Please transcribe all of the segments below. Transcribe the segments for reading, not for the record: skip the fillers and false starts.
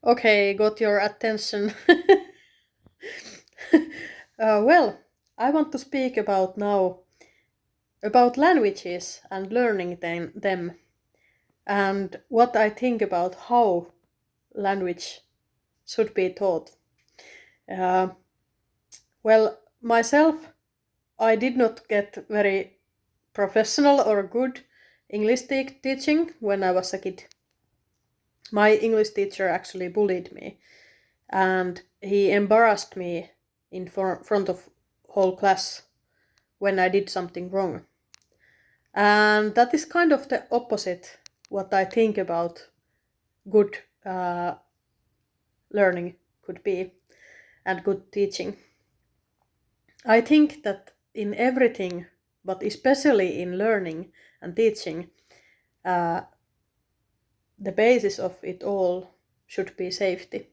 Okay, got your attention. Well, I want to speak about now about languages and learning them and what I think about how language should be taught. Uh, well, myself, I did not get very professional or good English teaching when I was a kid. My English teacher actually bullied me and he embarrassed me in front of whole class when I did something wrong. And that is kind of the opposite what I think about good learning could be and good teaching. I think that in everything, but especially in learning and teaching, uh, the basis of it all should be safety,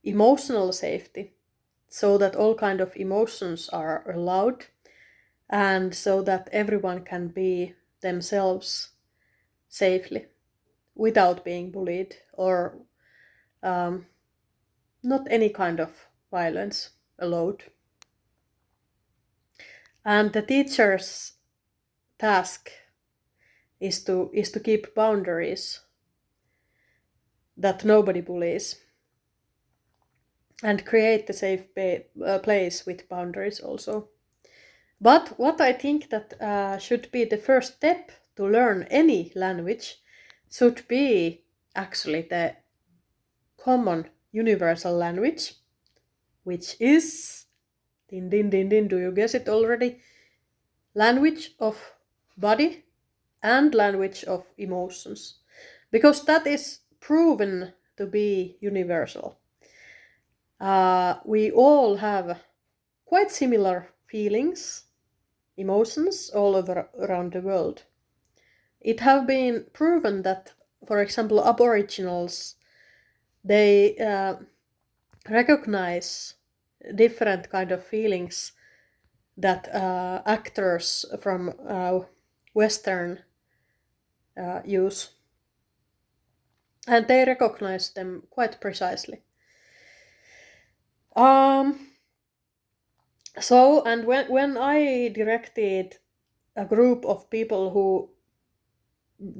emotional safety, so that all kind of emotions are allowed and so that everyone can be themselves safely without being bullied or um, not any kind of violence allowed. And the teacher's task is to keep boundaries that nobody bullies and create a safe place with boundaries also. But what I think that should be the first step to learn any language should be actually the common universal language, which is din din din din. Do you guess it already? Language of body and language of emotions, because that is proven to be universal. We all have quite similar feelings, emotions all over around the world. It have been proven that, for example, Aboriginals they recognize different kind of feelings that actors from Western use, and they recognize them quite precisely. Um, and when I directed a group of people who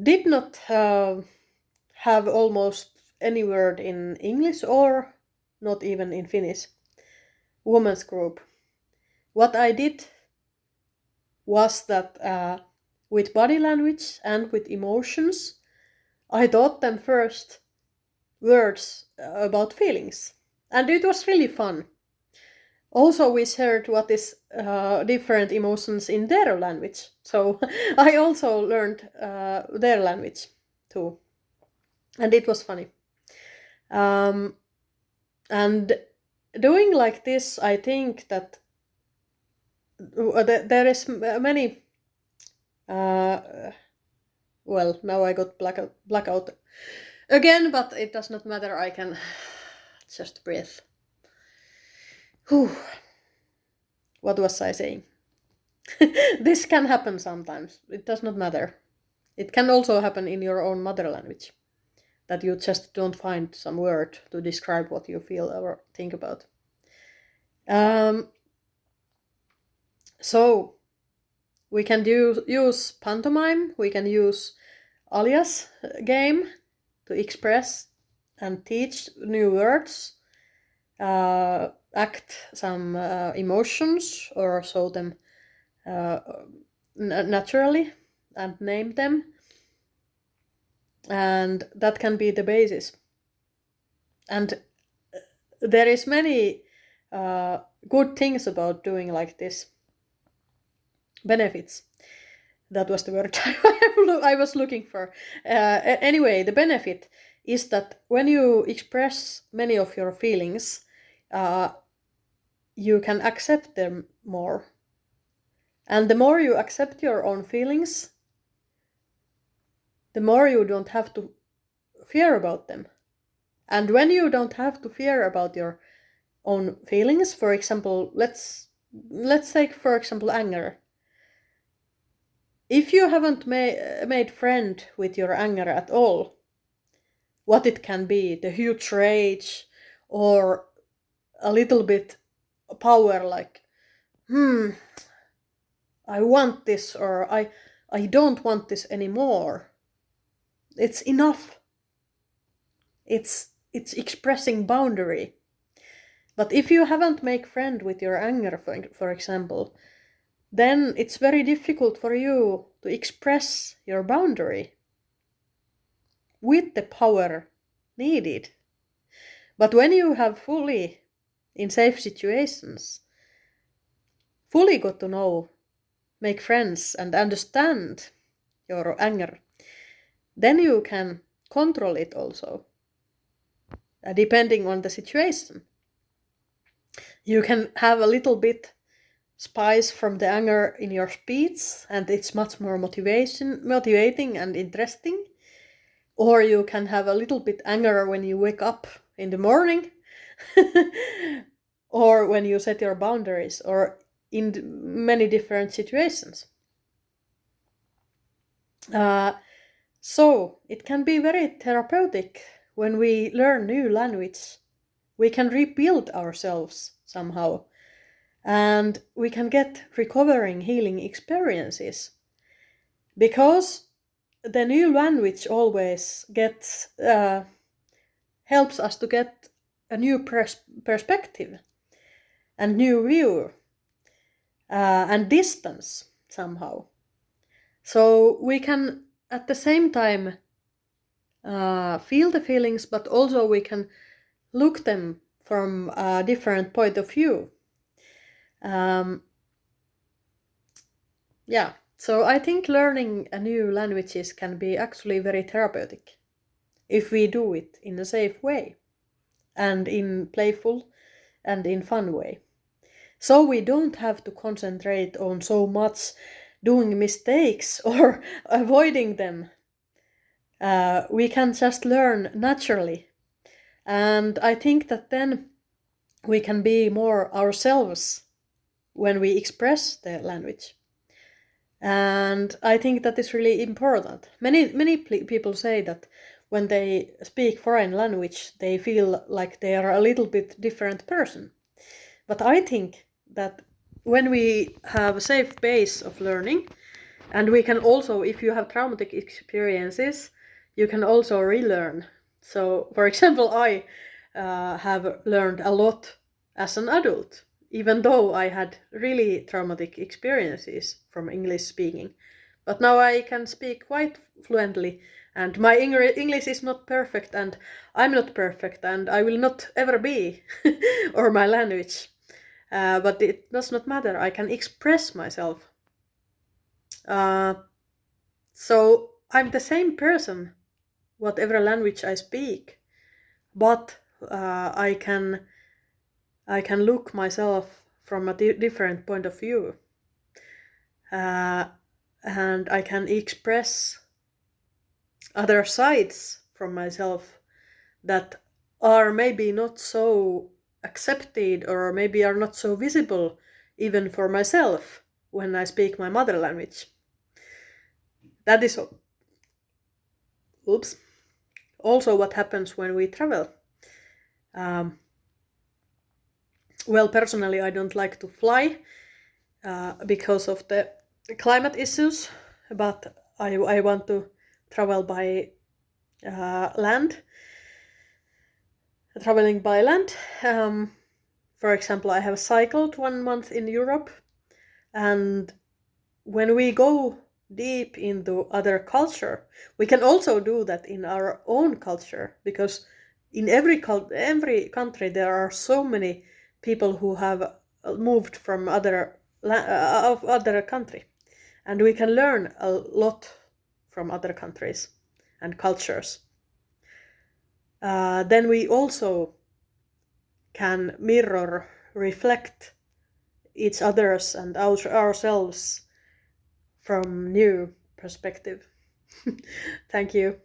did not have almost any word in English or not even in Finnish, women's group, what I did was that with body language and with emotions, I taught them first words about feelings. And it was really fun. Also, we shared what is different emotions in their language. So I also learned their language too. And it was funny. Um, and doing like this, I think that there is many well, now I got blackout again, but it does not matter. I can just breathe. Whew. What was I saying? This can happen sometimes. It does not matter. It can also happen in your own mother language, that you just don't find some word to describe what you feel or think about. Um, so we can use pantomime, we can use alias game to express and teach new words, act some emotions or show them naturally and name them. And that can be the basis. And there is many good things about doing like this. Benefits. That was the word I was looking for. Anyway, the benefit is that when you express many of your feelings, you can accept them more. And the more you accept your own feelings, the more you don't have to fear about them. And when you don't have to fear about your own feelings, for example, let's take, for example, anger. If you haven't made friend with your anger at all, what it can be, the huge rage or a little bit power, like, I want this, or I don't want this anymore. It's enough. It's expressing boundary. But if you haven't made friend with your anger, for example, then it's very difficult for you to express your boundary with the power needed. But when you have fully, in safe situations, fully got to know, make friends, and understand your anger, then you can control it also, depending on the situation. You can have a little bit spice from the anger in your speech, and it's much more motivating and interesting. Or you can have a little bit anger when you wake up in the morning, or when you set your boundaries, or in many different situations. So it can be very therapeutic when we learn new language. We can rebuild ourselves somehow, and we can get recovering healing experiences, because the new language always helps us to get a new perspective and new view, and distance somehow. So we can at the same time feel the feelings, but also we can look them from a different point of view. Yeah, so I think learning a new languages can be actually very therapeutic if we do it in a safe way and in playful and in fun way. So we don't have to concentrate on so much doing mistakes or avoiding them. We can just learn naturally. And I think that then we can be more ourselves when we express the language. And I think that is really important. Many people say that when they speak foreign language, they feel like they are a little bit different person. But I think that when we have a safe base of learning, and we can also, if you have traumatic experiences, you can also relearn. So, for example, I have learned a lot as an adult, even though I had really traumatic experiences from English speaking. But now I can speak quite fluently, and my English is not perfect, and I'm not perfect, and I will not ever be, or my language. But it does not matter. I can express myself. So I'm the same person, whatever language I speak, but I can look myself from a different point of view, and I can express other sides from myself that are maybe not so accepted, or maybe are not so visible even for myself when I speak my mother language. That is also what happens when we travel. Well, personally, I don't like to fly because of the climate issues, but I want to travel by land. Traveling by land. For example, I have cycled 1 month in Europe, and when we go deep into other culture, we can also do that in our own culture, because in every country there are so many people who have moved from other country, and we can learn a lot from other countries and cultures. Then we also can mirror, reflect each others and ourselves from new perspective. Thank you.